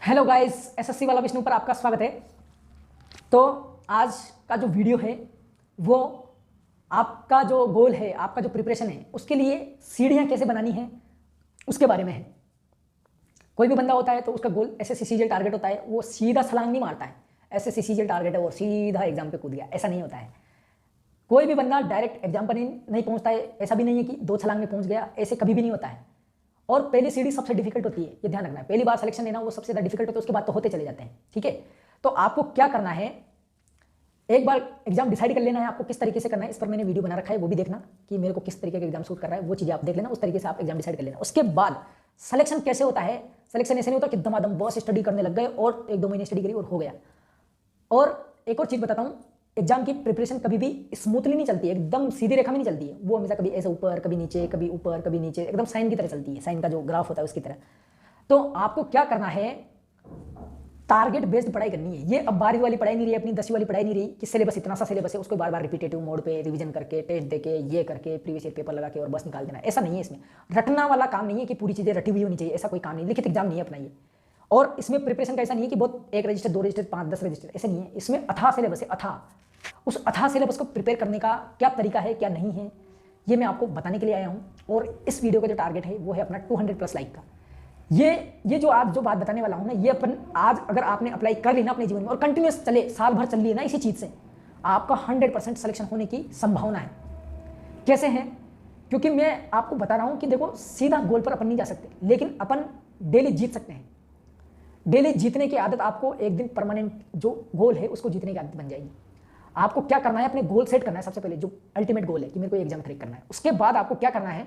Hello guys, SSC वाला विष्णु पर आपका स्वागत है। तो आज का जो वीडियो है वो आपका जो गोल है, आपका जो प्रिपरेशन है, उसके लिए सीढ़ियां कैसे बनानी है उसके बारे में है। कोई भी बंदा होता है तो उसका गोल एसएससी सीजीएल टारगेट होता है, वो सीधा छलांग नहीं मारता है एसएससी सीजीएल टारगेट है और सीधा एग्जाम पे कूद गया, ऐसा नहीं होता है। कोई भी बंदा डायरेक्ट एग्जाम पर नहीं पहुंचता है, ऐसा भी नहीं है कि दो छलांग में पहुंच गया, ऐसे कभी भी नहीं होता है। और पहली सीढ़ी सबसे डिफिकल्ट होती है, ये ध्यान रखना है। पहली बार सिलेक्शन लेना वो सबसे ज़्यादा डिफिकल्ट होता है, उसके बाद तो होते चले जाते हैं। ठीक है, तो आपको क्या करना है, एक बार एग्जाम डिसाइड कर लेना है आपको किस तरीके से करना है। इस पर मैंने वीडियो बना रखा है, वो भी देखना कि मेरे को किस तरीके का एग्जाम सूट कर रहा है, वो चीज़ें आप देख लेना, उस तरीके से आप एग्जाम डिसाइड कर लेना। उसके बाद सिलेक्शन कैसे होता है, सिलेक्शन ऐसे नहीं होता कि दमादम बस स्टडी करने लग गए और 1-2 महीने स्टडी करी और हो गया। और एक और चीज़ बताता हूँ, एग्जाम की प्रिपरेशन कभी भी स्मूथली नहीं चलती है, एकदम सीधी रेखा में नहीं चलती है। वो हमेशा कभी ऐसे ऊपर, कभी नीचे, कभी ऊपर, कभी नीचे, एकदम साइन की तरह चलती है, साइन का जो ग्राफ होता है उसकी तरह। तो आपको क्या करना है, टारगेट बेस्ड पढ़ाई करनी है। ये अब 12वीं वाली पढ़ाई नहीं रही, अपनी 10वीं वाली पढ़ाई नहीं रही कि सिलेबस इतना सा सिलेबस है, उसको बार बार रिपीटेटिव मोड पे रिवीजन करके, टेस्ट देके, ये करके, प्रीवियस ईयर पेपर लगा के और बस निकाल देना। ऐसा नहीं है, इसमें रटना वाला काम नहीं है कि पूरी चीज़ें रटी हुई होनी चाहिए, ऐसा कोई काम नहीं। लिखित एग्जाम नहीं है अपना ये। और इसमें प्रिपरेशन का ऐसा नहीं है कि बहुत 1 रजिस्टर, 2 रजिस्टर, 5, 10 रजिस्टर, ऐसे नहीं है। इसमें अथाह सिलेबस है, अथाह। उस अथाह सिलेबस को प्रिपेयर करने का क्या तरीका है, क्या नहीं है, ये मैं आपको बताने के लिए आया हूँ। और इस वीडियो का जो टारगेट है वो है अपना 200+ लाइक का। ये जो आज जो बात बताने वाला हूँ ना, ये अपन आज अगर आपने अप्लाई कर ली ना अपने जीवन में और कंटिन्यूस चले, साल भर चल लिए ना इसी चीज़ से, आपका 100% सिलेक्शन होने की संभावना है। कैसे है, क्योंकि मैं आपको बता रहा हूँ कि देखो, सीधा गोल पर अपन नहीं जा सकते, लेकिन अपन डेली जीत सकते हैं। डेली जीतने की आदत आपको एक दिन परमानेंट जो गोल है उसको जीतने की आदत बन जाएगी। आपको क्या करना है, अपने गोल सेट करना है सबसे पहले, जो अल्टीमेट गोल है कि मेरे को एग्जाम क्रैक करना है। उसके बाद आपको क्या करना है,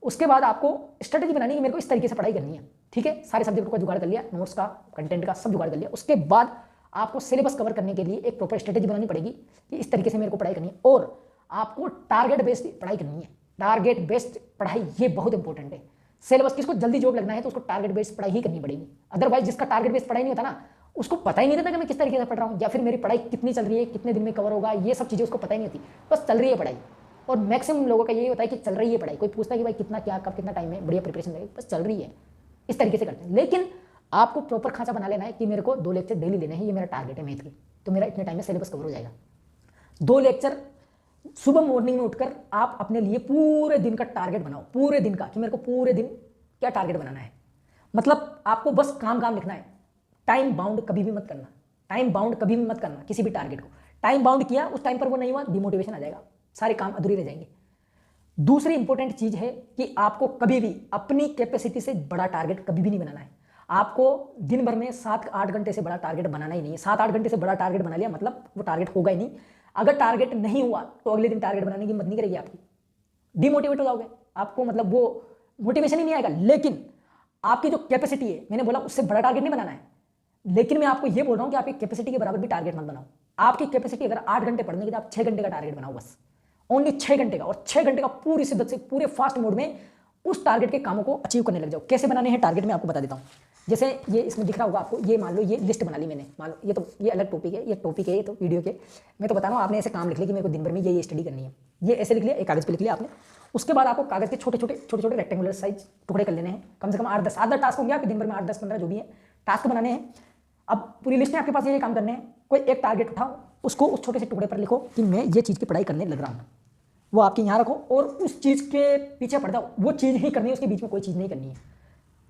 उसके बाद आपको स्ट्रेटेजी बनानी है कि मेरे को इस तरीके से पढ़ाई करनी है। ठीक है, सारे सब्जेक्ट का जुगाड़ कर लिया, नोट्स का, कंटेंट का सब जुगाड़ कर लिया। उसके बाद आपको सिलेबस कवर करने के लिए एक प्रॉपर स्ट्रेटेजी बनानी पड़ेगी कि इस तरीके से मेरे को पढ़ाई करनी है। और आपको टारगेट बेस्ड पढ़ाई करनी है। टारगेट बेस्ड पढ़ाई ये बहुत इंपॉर्टेंट है। सिलेबस किसको जल्दी जॉब लगना है तो उसको टारगेट बेस्ड पढ़ाई ही करनी पड़ेगी। अदरवाइज जिसका टारगेट बेस्ड पढ़ाई नहीं होता ना, उसको पता ही नहीं रहता कि मैं किस तरीके से पढ़ रहा हूँ, या फिर मेरी पढ़ाई कितनी चल रही है, कितने दिन में कवर होगा, ये सब चीज़ें उसको पता ही नहीं होती, बस चल रही है पढ़ाई। और मैक्सिमम लोगों का यही होता है कि चल रही है पढ़ाई, कोई पूछता है कि भाई कितना, क्या, कब, कितना टाइम है, बढ़िया प्रिपरेशन लगेगी, बस चल रही है, इस तरीके से करते हैं। लेकिन आपको प्रॉपर खांचा बना लेना है कि मेरे को 2 लेक्चर डेली लेने हैं, ये मेरा टारगेट है मैथ के, तो मेरा इतने टाइम में सिलेबस कवर हो जाएगा। 2 लेक्चर सुबह मॉर्निंग में उठकर आप अपने लिए पूरे दिन का टारगेट बनाओ, पूरे दिन का, कि मेरे को पूरे दिन क्या टारगेट बनाना है। मतलब आपको बस काम लिखना है, टाइम बाउंड कभी भी मत करना, टाइम बाउंड कभी भी मत करना किसी भी टारगेट को। टाइम बाउंड किया, उस टाइम पर वो नहीं हुआ, डिमोटिवेशन आ जाएगा, सारे काम अधूरे रह जाएंगे। दूसरी इंपॉर्टेंट चीज है कि आपको कभी भी अपनी कैपेसिटी से बड़ा टारगेट कभी भी नहीं बनाना है। आपको दिन भर में 7-8 घंटे से बड़ा टारगेट बनाना ही नहीं है। 7-8 घंटे से बड़ा टारगेट बना लिया मतलब वो टारगेट होगा ही नहीं। अगर टारगेट नहीं हुआ तो अगले दिन टारगेट बनाने की हिम्मत नहीं करेगी आपकी, डिमोटिवेट हो जाओगे, आपको मतलब वो मोटिवेशन ही नहीं आएगा। लेकिन आपकी जो कैपेसिटी है, मैंने बोला उससे बड़ा टारगेट नहीं बनाना है, लेकिन मैं आपको ये बोल रहा हूं कि आपकी कैपेसिटी के बराबर भी टारगेट मत बनाओ। आपकी कैपेसिटी अगर 8 घंटे पढ़ने की तो आप 6 घंटे का टारगेट बनाओ, बस ओनली 6 घंटे का। और 6 घंटे का पूरी शिद्दत से, पूरे फास्ट मोड में उस टारगेट के कामों को अचीव करने लग जाओ। कैसे बनाने हैं टारगेट मैं आपको बता देता हूँ। जैसे ये इसमें दिख रहा होगा आपको, ये मान लो ये लिस्ट बना ली मैंने, मान लो ये अलग टॉपिक है, ये टॉपिक है, ये तो वीडियो के मैं तो बता रहा हूँ। आपने ऐसे काम लिख लिया कि मेरे को दिन भर में ये स्टडी करनी है, ये ऐसे लिख लिया, एक कागज पे लिख लिया आपने। उसके बाद आपको कागज के छोटे छोटे रेक्टेंगुलर साइज टुकड़े कर लेने हैं, कम से कम 8-10 टास्क होंगे आपके दिन भर में, 8-10-15 जो भी है टास्क बनाने हैं। अब पूरी लिस्ट में आपके पास ये काम करने हैं, कोई एक टारगेट उठाओ, उसको उस छोटे से टुकड़े पर लिखो कि मैं ये चीज़ की पढ़ाई करने लग रहा हूँ, वो आपके यहाँ रखो और उस चीज़ के पीछे पड़ जाओ। वो चीज़ ही करनी है, उसके बीच में कोई चीज़ नहीं करनी है।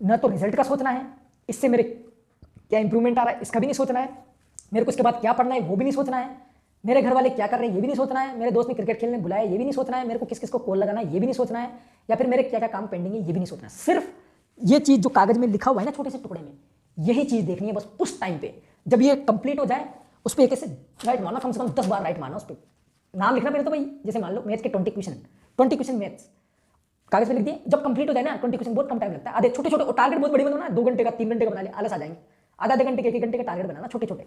न तो रिजल्ट का सोचना है, इससे मेरे क्या इंप्रूवमेंट आ रहा है इसका भी नहीं सोचना है, मेरे को इसके बाद क्या पढ़ना है वो भी नहीं सोचना है, मेरे घर वाले क्या कर रहे हैं ये भी नहीं सोचना है, मेरे दोस्त ने क्रिकेट खेलने बुलाया ये भी नहीं सोचना है, मेरे को किस किस को कॉल लगाना है ये भी नहीं सोचना है, या फिर मेरे क्या क्या काम पेंडिंग है ये भी नहीं सोचना है। सिर्फ ये चीज़ जो कागज में लिखा हुआ है ना छोटे से टुकड़े में, यही चीज़ देखनी है बस उस टाइम पे। जब ये कंप्लीट हो जाए उस पर एक ऐसे राइट मारना, कम से कम 10 बार राइट मारना, उस पर नाम लिखना पहले तो भाई। जैसे मान लो मैथ्स के 20 क्वेश्चन मैथ्स कागज पे लिख दिए। जब कंप्लीट हो जाए ना 20 क्वेश्चन, बहुत कम टाइम लगता है, आधे छोटे और टारगेट बहुत बड़ी बनाना, 2 घंटे का, 3 घंटे का बना लिया, आलस आ जाएंगे। आधे घंटे के, 1 घंटे का टारगेट बनाना छोटे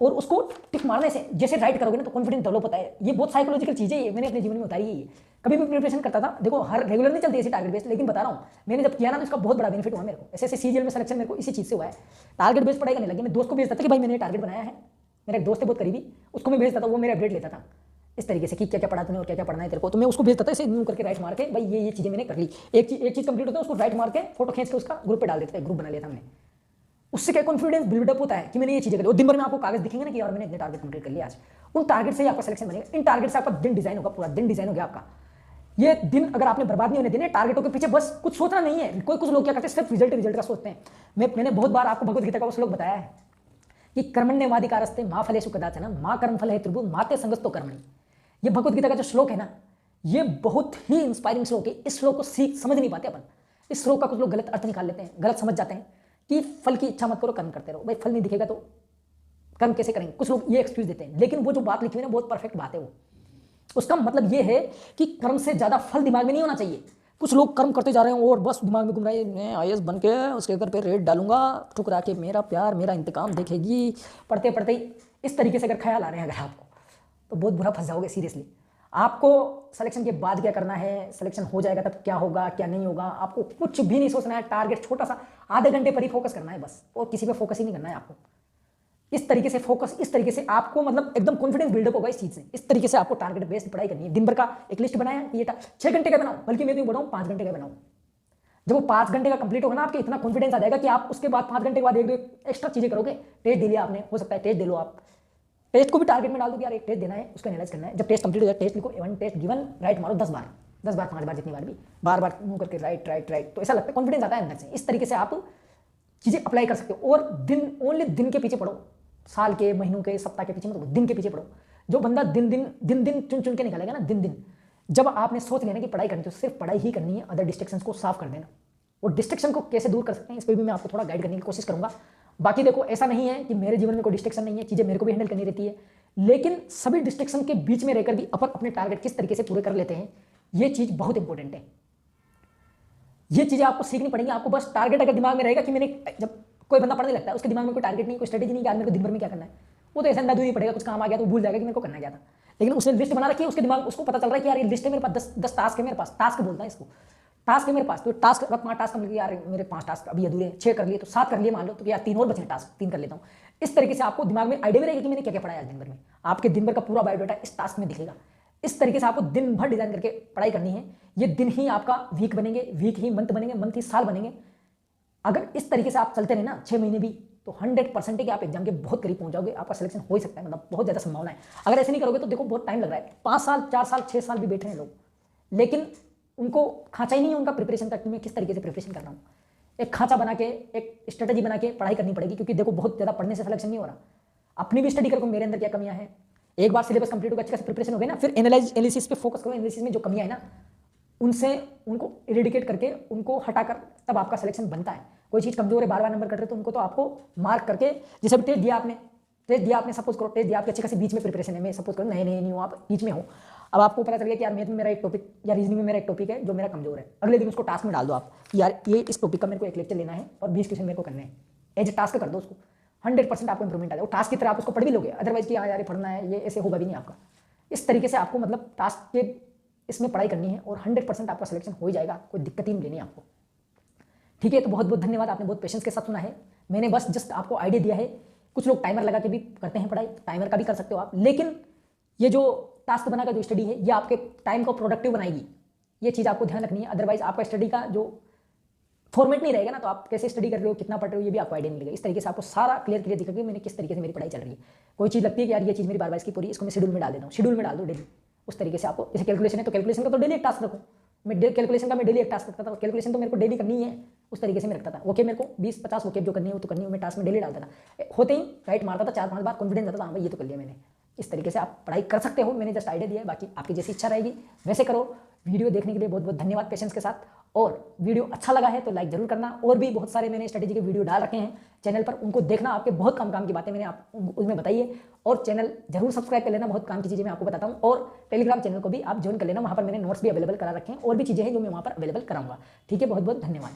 और उसको टिक मारने से जैसे राइट करोगे ना तो कॉन्फिडेंस डेवलप होता है। ये बहुत साइकोलॉजिकल चीज़ है, ये मैंने अपने जीवन में उतारी है। कभी भी प्रिपरेशन करता था, देखो हर रेगुलर नहीं चलती ऐसी टारगेट बेस्ड, लेकिन बता रहा हूँ मैंने जब किया ना तो इसका बहुत बड़ा बेनिफिट हुआ मेरे को। ऐसे सीजीएल में सिलेक्शन मेरे को इसी चीज़ से हुआ है, टारगेट बेस्ड पढ़ाई करने लगी। मैं दोस्त को भेजता था कि भाई मैंने टारगेट बनाया है, मेरा एक दोस्त है बहुत करीबी, उसको मैं भेजता था, वो मेरा अपडेट लेता था इस तरीके से कि क्या क्या पढ़ा तूने और क्या क्या पढ़ना है तेरे को। तो मैं उसको भेजता था ऐसे न्यू करके राइट मार के, भाई ये चीज़ें मैंने कर ली। एक चीज़ कंप्लीट होता है उसको राइट मार के फोटो खींच के उसका ग्रुप पे डाल देता है, ग्रुप बना लिया था हमने। उससे क्या कॉन्फिडेंस बिल्डअप होता है कि मैंने ये चीजें करी, और दिन भर में आपको कागज दिखेंगे ना कि यार मैंने इतने टारगेट कंप्लीट कर लिया आज। उन टारगेट से ही आपका सिलेक्शन बनेगा, इन टारगेट से आपका दिन डिजाइन होगा, पूरा दिन डिजाइन हो गया आपका। ये दिन अगर आपने बर्बाद नहीं होने देने टारगेटों के पीछे बस कुछ सोचना नहीं है। कोई कुछ लोग क्या करते हैं, सिर्फ रिजल्ट का सोचते हैं। मैंने बहुत बार आपको भगवत गीता का वो श्लोक बताया है कि कर्मण्यवाधिकारस्ते मा फलेषु कदाचन मा कर्म फल हेतुर्भुः माते संगस्तो कर्मणि। ये भगवत गीता का जो श्लोक है ना, ये बहुत ही इंस्पायरिंग श्लोक है। इस श्लोक को समझ नहीं पाते अपन। इस श्लोक का कुछ लोग गलत अर्थ निकाल लेते हैं, गलत समझ जाते हैं कि फल की इच्छा मत करो, कर्म करते रहो। भाई फल नहीं दिखेगा तो कर्म कैसे करेंगे, कुछ लोग ये एक्सक्यूज देते हैं। लेकिन वो जो बात लिखी हुई है ना, बहुत परफेक्ट बात है वो। उसका मतलब ये है कि कर्म से ज्यादा फल दिमाग में नहीं होना चाहिए। कुछ लोग कर्म करते जा रहे हैं और बस दिमाग में घूम रहा है, मैं आईएएस बन के उसके घर पे रेड डालूंगा, ठुकरा के मेरा प्यार मेरा इंतकाम देखेगी। पढ़ते पढ़ते इस तरीके से अगर ख्याल आ रहे हैं अगर आपको, तो बहुत बुरा फंस जाओगे सीरियसली। आपको सिलेक्शन के बाद क्या करना है, सिलेक्शन हो जाएगा तब क्या होगा क्या नहीं होगा, आपको कुछ भी नहीं सोचना है। टारगेट छोटा सा आधे घंटे पर ही फोकस करना है बस, और किसी पे फोकस ही नहीं करना है आपको। इस तरीके से फोकस, इस तरीके से आपको मतलब एकदम कॉन्फिडेंस बिल्डअप होगा इस चीज से। इस तरीके से आपको टारगेट बेस्ड पढ़ाई करनी है। दिन भर का एक लिस्ट बनाया कि ये 6 घंटे का बनाओ, बल्कि मैं तो बोल रहा हूँ 5 घंटे का बनाओ। जब वो 5 घंटे का कंप्लीट होगा ना, आपके इतना कॉन्फिडेंस आ जाएगा कि आप उसके बाद 5 घंटे के बाद एक एक्स्ट्रा चीजें करोगे। टेस्ट दे लिया आपने, हो सकता है टेस्ट दे लो आप, टेस्ट को भी टारगेट में डाल दो कि यार एक टेस्ट देना है, उसका एनालाइज करना है। जब टेस्ट कंप्लीट हो जाए टेस्ट लिखो, वन टेस्ट गिवन, राइट मारो 10 बार 5 बार जितनी बार भी, बार बार मुंह करके राइट राइट राइट, तो ऐसा लगता है कॉन्फिडेंस आता है अंदर से। इस तरीके से आप चीजें अप्लाई कर सकते हो। और दिन ओनली दिन के पीछे पढ़ो, साल के महीनों के सप्ताह के पीछे मतलब दिन के पीछे पढ़ो। जो बंदा दिन चुन चुन के निकालेगा ना, दिन जब आपने सोच लिया ना कि पढ़ाई करनी तो सिर्फ पढ़ाई ही करनी है, अदर डिस्ट्रैक्शंस को साफ कर देना। और डिस्ट्रैक्शन को कैसे दूर कर सकते हैं इस पर भी मैं आपको थोड़ा गाइड करने की कोशिश करूंगा। बाकी देखो ऐसा नहीं है कि मेरे जीवन में कोई डिस्ट्रैक्शन नहीं है, चीजें मेरे को भी हैंडल करनी रहती है, लेकिन सभी डिस्ट्रैक्शन के बीच में रहकर भी अपन अपने टारगेट किस तरीके से पूरे कर लेते हैं, ये चीज बहुत इंपॉर्टेंट है। ये चीजें आपको सीखनी पड़ेंगी। आपको बस टारगेट अगर दिमाग में रहेगा कि मैंने, जब कोई बंदा पढ़ने लगता है उसके दिमाग में कोई टारगेट नहीं, कोई स्ट्रेटेजी नहीं कि आज मेरे को दिन भर में क्या करना है, वो तो ऐसा अंदाज नहीं पड़ेगा, कुछ काम आ गया तो भूल जाएगा कि मेरे को करना क्या था। लेकिन उसने लिस्ट बना रखी है, उसके दिमाग उसको पता चल रहा है कि यार ये लिस्ट है मेरे पास, 10 टास्क है मेरे पास, टास्क बोलता है इसको, टास्क है मेरे पास। तो टास्क 5 टास्क मिल गए, यार मेरे 5 टास्क अभी अधूरे, 6 कर लिए तो 7 कर लिए मान लो, तो यार 3 और बचे टास्क, 3 कर लेता हूँ। इस तरीके से आपको दिमाग में आइडिया भी रहेगा कि मैंने क्या क्या पढ़ाया आज दिन भर में। आपके दिन भर का पूरा बायोडाटा इस टास्क में दिखेगा। इस तरीके से आपको दिन भर डिजाइन करके पढ़ाई करनी है। ये दिन ही आपका वीक बनेंगे, वीक ही मंथ बनेंगे, मंथ ही साल बनेंगे। अगर इस तरीके से आप चलते रहे ना 6 महीने भी, तो 100% है कि आप एग्जाम के बहुत करीब पहुंच जाओगे, आपका सिलेक्शन हो ही सकता है, मतलब बहुत ज्यादा संभावना है। अगर ऐसे नहीं करोगे तो देखो बहुत टाइम लग रहा है, 5 साल 4 साल 6 साल भी बैठ रहे हैं लोग, लेकिन उनको खांचा ही नहीं है उनका प्रिपरेशन का कि मैं किस तरीके से प्रिपरेशन कर रहा हूँ। एक खांचा बना के, एक स्ट्रेटेजी बना के पढ़ाई करनी पड़ेगी, क्योंकि देखो बहुत ज्यादा पढ़ने से सिलेक्शन नहीं हो रहा। अपनी भी स्टडी करो मेरे अंदर क्या कमियां हैं। एक बार सिलेबस कंप्लीट होगा, अच्छे से प्रिपरेशन हो गई ना, फिर एनालिसिस पे फोकस करो। एनालिसिस में जो कमियां है ना, उनसे उनको इरेडिकेट करके उनको हटाकर तब आपका सिलेक्शन बनता है। कोई चीज कमजोर है, बार बार नंबर कट रहे तो उनको तो आपको मार्क करके, जैसे भी टेस्ट दिया आपने सपोज करो टेस्ट दिया आपके अच्छे खासी बीच में प्रिपरेशन है, मैं सपोज करो नए नहीं हूँ, आप बीच में हो, अब आपको पता चल गया कि यार मैथ में मेरा एक टॉपिक या रीजनिंग में मेरा एक टॉपिक है जो मेरा कमजोर है। अगले दिन उसको टास्क में डाल दो आप, यार ये इस टॉपिक का मेरे को एक लेक्चर लेना है और 20 क्वेश्चन मेरे को करने हैं, एज टास्क कर दो उसको। 100% आपको इंप्रूवमेंट आ जाएगा। टास्क की तरह आप उसको पढ़ भी लोगे, अदरवाइज कि हाँ यार पढ़ना है, ये ऐसे होगा भी नहीं आपका। इस तरीके से आपको मतलब टास्क के इसमें पढ़ाई करनी है और 100% आपका सिलेक्शन हो ही जाएगा, कोई दिक्कत ही नहीं लेनी आपको। ठीक है, तो बहुत बहुत धन्यवाद, आपने बहुत पेशेंस के साथ सुना है। मैंने बस जस्ट आपको आइडिया दिया है। कुछ लोग टाइमर लगा के भी करते हैं पढ़ाई, टाइमर का भी कर सकते हो आप, लेकिन ये जो टास्क बनाकर जो स्टडी है ये आपके टाइम को प्रोडक्टिव बनाएगी, ये चीज़ आपको ध्यान रखनी है। अदरवाइज आपका स्टडी का जो फॉर्मेट नहीं रहेगा ना, तो आप कैसे स्टडी कर रहे हो, कितना पढ़ रहे हो, ये भी आपको आइडिया नहीं मिलेगा। इस तरीके से आपको सारा क्लियर दिखेगा कि मैंने किस तरीके से मेरी पढ़ाई चल रही है। कोई चीज़ लगती है कि यार ये चीज़ मेरी बार बार इसकी पूरी, इसको मैं शेड्यूल में डाल देता हूँ, शेड्यूल में डाल दो डेली। उस तरीके से आपको, जैसे कैलकुलेशन है तो कैलकुलेशन का तो डेली एक टास्क रखो। मैं कैलकुलेशन का मैं डेली एक टास्क रखता था, कैलकुलेशन तो मेरे को डेली करनी है, उस तरीके से मैं रखता था। ओके, मेरे को 20-50 ओके जो करनी है वो तो करनी है, मैं टास्क में डेली डालता था। होते ही राइट मारता था 4-5 बार, कॉन्फिडेंस आता था, हाँ भाई ये तो कर लिया मैंने। इस तरीके से आप पढ़ाई कर सकते हो, मैंने जस्ट आइडिया दिया है, बाकी आपकी जैसी इच्छा रहेगी वैसे करो। वीडियो देखने के लिए बहुत बहुत धन्यवाद पेशेंस के साथ। और वीडियो अच्छा लगा है तो लाइक जरूर करना। और भी बहुत सारे मैंने स्ट्रेटेजी के वीडियो डाल रखे हैं चैनल पर, उनको देखना, आपके बहुत काम की बातें मैंने आप उसमें बताई है। और चैनल जरूर सब्सक्राइब कर लेना, बहुत काम की चीज़ें मैं आपको बताता हूँ। और टेलीग्राम चैनल को भी आप ज्वाइन कर लेना, वहाँ पर मैंने नोट्स भी अवेलेबल करा रखे हैं और भी चीज़ें हैं जो मैं वहाँ पर अवेलेबल कराऊंगा। ठीक है, बहुत बहुत धन्यवाद।